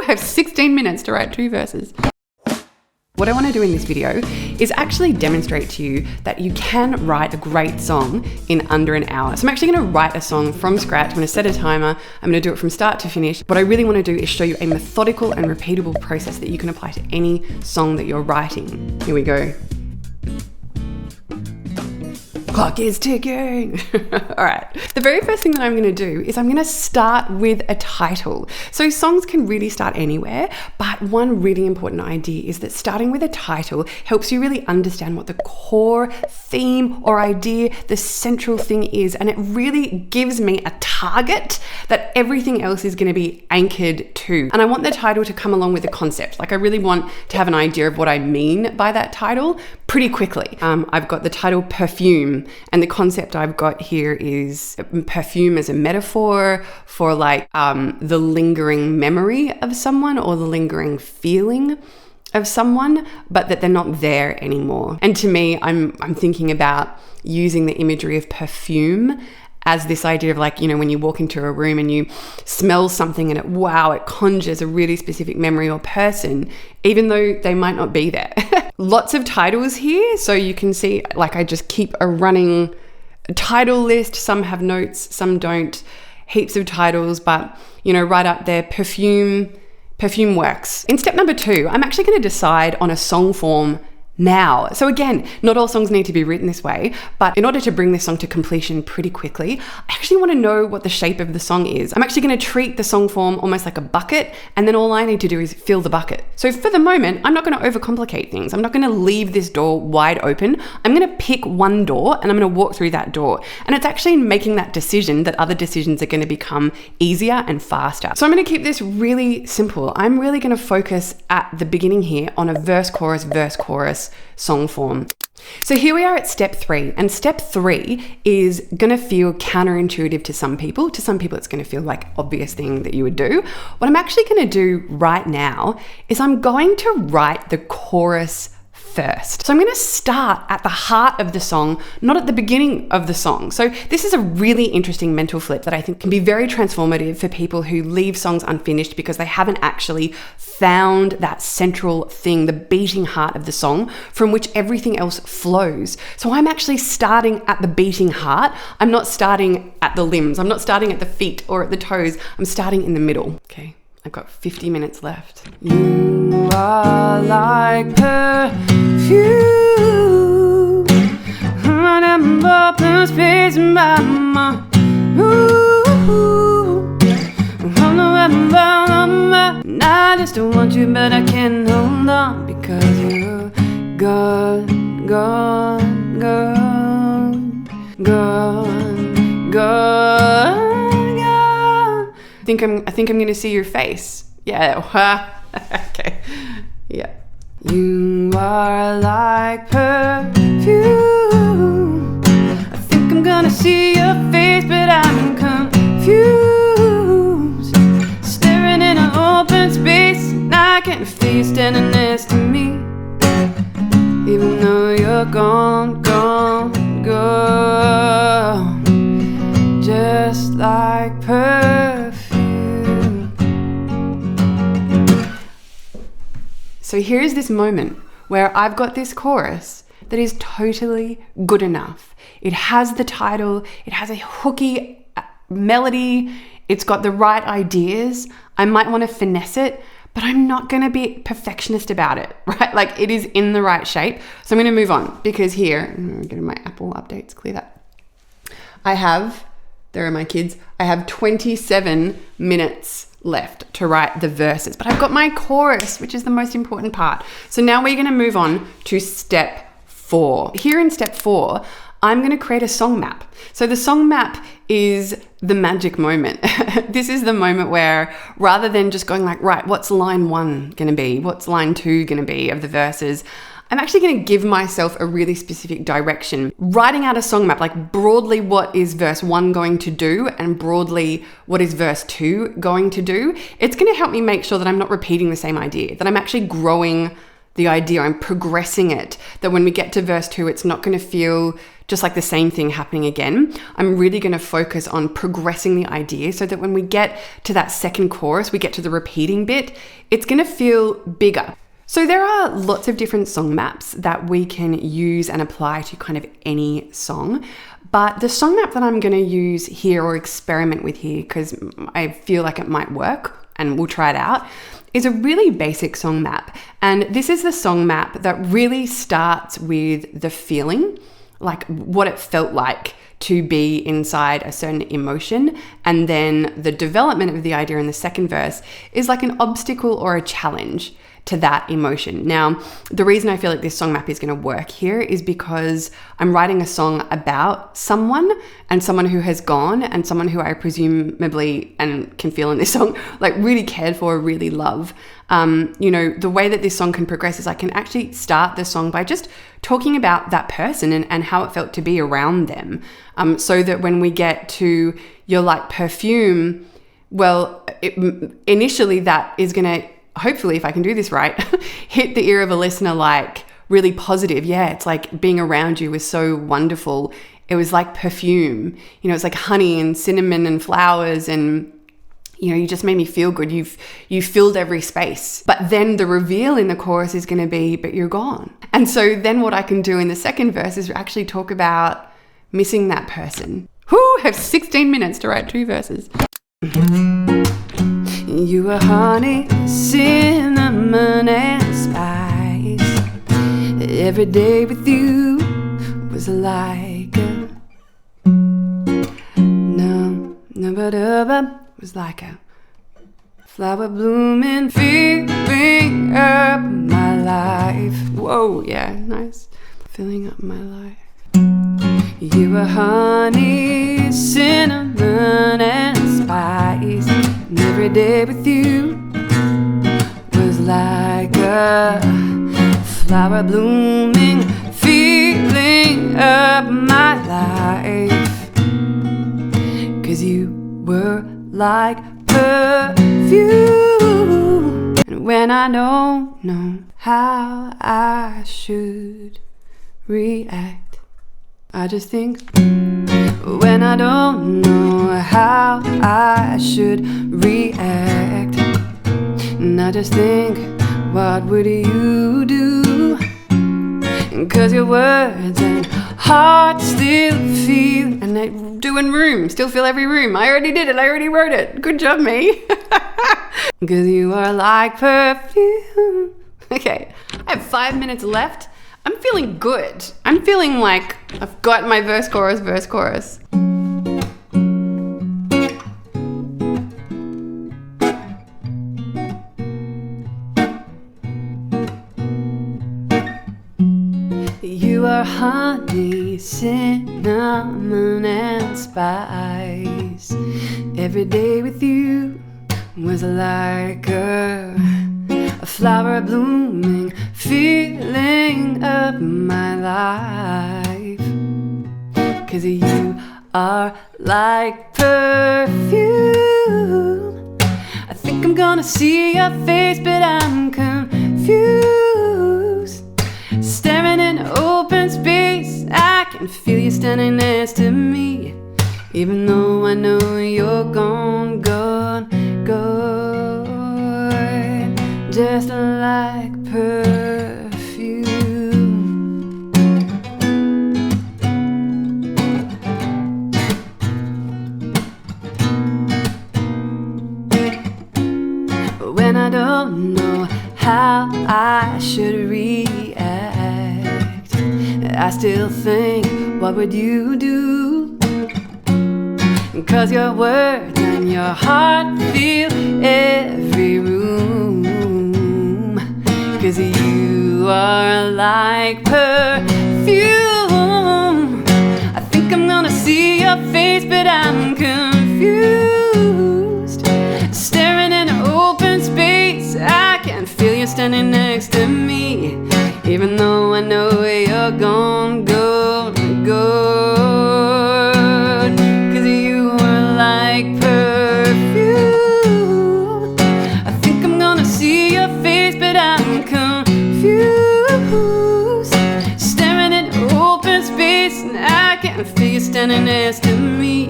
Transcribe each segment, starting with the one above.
I have 16 minutes to write 2 verses. What I want to do in this video is actually demonstrate to you that you can write a great song in under an hour. So I'm actually going to write a song from scratch. I'm going to set a timer. I'm going to do it from start to finish. What I really want to do is show you a methodical and repeatable process that you can apply to any song that you're writing. Here we go. Clock is ticking. All right. The very first thing that I'm going to do is I'm going to start with a title. So songs can really start anywhere, but one really important idea is that starting with a title helps you really understand what the core theme or idea, the central thing is, and it really gives me a target that everything else is going to be anchored to. And I want the title to come along with the concept. Like I really want to have an idea of what I mean by that title pretty quickly. I've got the title Perfume. And the concept I've got here is perfume as a metaphor for like the lingering memory of someone or the lingering feeling of someone, but that they're not there anymore. And to me, I'm thinking about using the imagery of perfume as this idea of like, you know, when you walk into a room and you smell something and it conjures a really specific memory or person, even though they might not be there. Lots of titles here. So you can see, like I just keep a running title list. Some have notes, some don't. Heaps of titles, but you know, right up there, perfume works. In step number 2, I'm actually going to decide on a song form now. So again, not all songs need to be written this way, but in order to bring this song to completion pretty quickly, I actually want to know what the shape of the song is. I'm actually going to treat the song form almost like a bucket, and then all I need to do is fill the bucket. So for the moment, I'm not going to overcomplicate things. I'm not going to leave this door wide open. I'm going to pick one door and I'm going to walk through that door. And it's actually in making that decision that other decisions are going to become easier and faster. So I'm going to keep this really simple. I'm really going to focus at the beginning here on a verse, chorus song form. So here we are at step 3, and step 3 is going to feel counterintuitive to some people. To some people, it's going to feel like obvious thing that you would do. What I'm actually going to do right now is I'm going to write the chorus first. So I'm going to start at the heart of the song, not at the beginning of the song. So this is a really interesting mental flip that I think can be very transformative for people who leave songs unfinished because they haven't actually found that central thing, the beating heart of the song from which everything else flows. So I'm actually starting at the beating heart. I'm not starting at the limbs. I'm not starting at the feet or at the toes. I'm starting in the middle. Okay. I've got 50 minutes left. You are like perfume, running open space in my mind. I just don't want you, but I can't hold on because you're gone, gone, gone, gone, gone. I think I'm gonna see your face. Yeah. Okay. Yeah. You are like perfume. I think I'm gonna see your face, but I'm confused. Staring in an open space, and I can feel you standing next to me. Even though you're gone, gone, gone. Just like perfume. So here's this moment where I've got this chorus that is totally good enough. It has the title, it has a hooky melody, it's got the right ideas. I might want to finesse it, but I'm not going to be perfectionist about it, right? Like it is in the right shape. So I'm going to move on because here, I'm getting my Apple updates, clear that. There are my kids. I have 27 minutes left to write the verses, but I've got my chorus, which is the most important part. So now we're going to move on to step 4. Here in step 4, I'm going to create a song map. So the song map is the magic moment. This is the moment where rather than just going like, right, what's line 1 going to be? What's line 2 going to be of the verses? I'm actually going to give myself a really specific direction, writing out a song map, like broadly what is verse 1 going to do and broadly what is verse 2 going to do. It's going to help me make sure that I'm not repeating the same idea, that I'm actually growing the idea, I'm progressing it, that when we get to verse 2, it's not going to feel just like the same thing happening again. I'm really going to focus on progressing the idea so that when we get to that second chorus, we get to the repeating bit, it's going to feel bigger. So there are lots of different song maps that we can use and apply to kind of any song. But the song map that I'm going to use here or experiment with here, because I feel like it might work and we'll try it out, is a really basic song map. And this is the song map that really starts with the feeling, like what it felt like to be inside a certain emotion. And then the development of the idea in the second verse is like an obstacle or a challenge to that emotion. Now, the reason I feel like this song map is going to work here is because I'm writing a song about someone, and someone who has gone, and someone who I presumably, and can feel in this song, like really cared for, really love. The way that this song can progress is I can actually start the song by just talking about that person and how it felt to be around them. So that when we get to "You're like perfume," well, initially that is going to, hopefully, if I can do this right, hit the ear of a listener like really positive. Yeah, it's like being around you was so wonderful. It was like perfume. It's like honey and cinnamon and flowers, and you just made me feel good. You filled every space. But then the reveal in the chorus is going to be, but you're gone. And so then what I can do in the second verse is actually talk about missing that person. I have 16 minutes to write 2 verses. You were honey, cinnamon, and spice. Every day with you was like a was like a flower blooming, filling up my life. Whoa, yeah, nice. Filling up my life. You were honey, cinnamon, and spice. And every day with you was like a flower blooming, filling up my life. 'Cause you were like perfume. And when I don't know how I should react, I just think, when I don't know how I should react, and I just think, what would you do? 'Cause your words and heart still feel, and they do in room, still feel every room. I already did it, I already wrote it. Good job, me. 'Cause you are like perfume. Okay, I have 5 minutes left. I'm feeling good. I'm feeling like I've got my verse, chorus. You are honey, cinnamon, and spice. Every day with you was like a flower blooming, filling up my life. 'Cause you are like perfume. I think I'm gonna see your face, but I'm confused. Staring in open space, I can feel you standing next to me. Even though I know you're gone, just like perfume. When I don't know how I should react, I still think, what would you do? 'Cause your words and your heart fill every room. 'Cause you are like perfume. I think I'm gonna see your face, but I'm confused. Staring in open space, I can feel you standing next to me. Even though I know you're gone, good. 'Cause you are like perfume. I think I'm gonna see your face, but I'm confused. Staring in open space, and I I feel you standing next to me,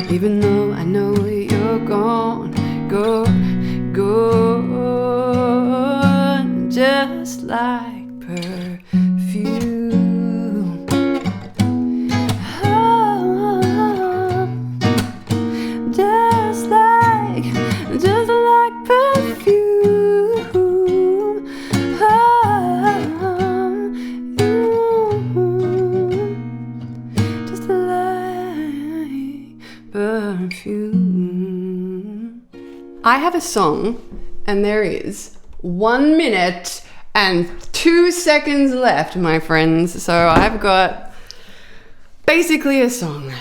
even though I know you're gone, gone, gone, just like perfume. Oh, just like perfume. Just like perfume. I have a song, and there is 1 minute and 2 seconds left, my friends. So I've got basically a song.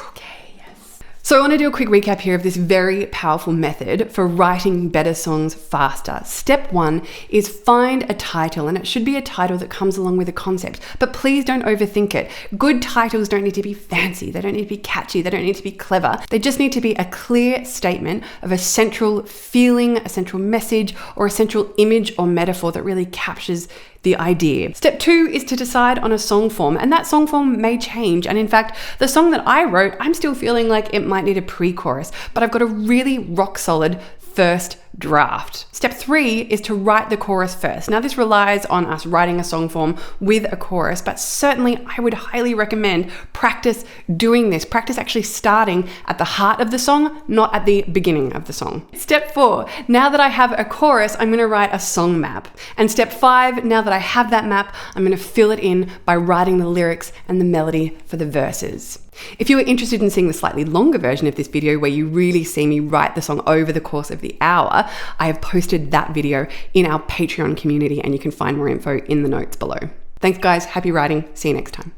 Okay, yes. So I want to do a quick recap here of this very powerful method for writing better songs faster. Step 1 is find a title, and it should be a title that comes along with a concept, but please don't overthink it. Good titles don't need to be fancy, they don't need to be catchy, they don't need to be clever. They just need to be a clear statement of a central feeling, a central message, or a central image or metaphor that really captures the idea. Step 2 is to decide on a song form, and that song form may change. And in fact, the song that I wrote, I'm still feeling like it might need a pre-chorus, but I've got a really rock solid first draft. Step 3 is to write the chorus first. Now this relies on us writing a song form with a chorus, but certainly I would highly recommend practice doing this. Practice actually starting at the heart of the song, not at the beginning of the song. Step 4, now that I have a chorus, I'm gonna write a song map. And step 5, now that I have that map, I'm gonna fill it in by writing the lyrics and the melody for the verses. If you are interested in seeing the slightly longer version of this video where you really see me write the song over the course of the hour, I have posted that video in our Patreon community, and you can find more info in the notes below. Thanks guys, happy writing, see you next time.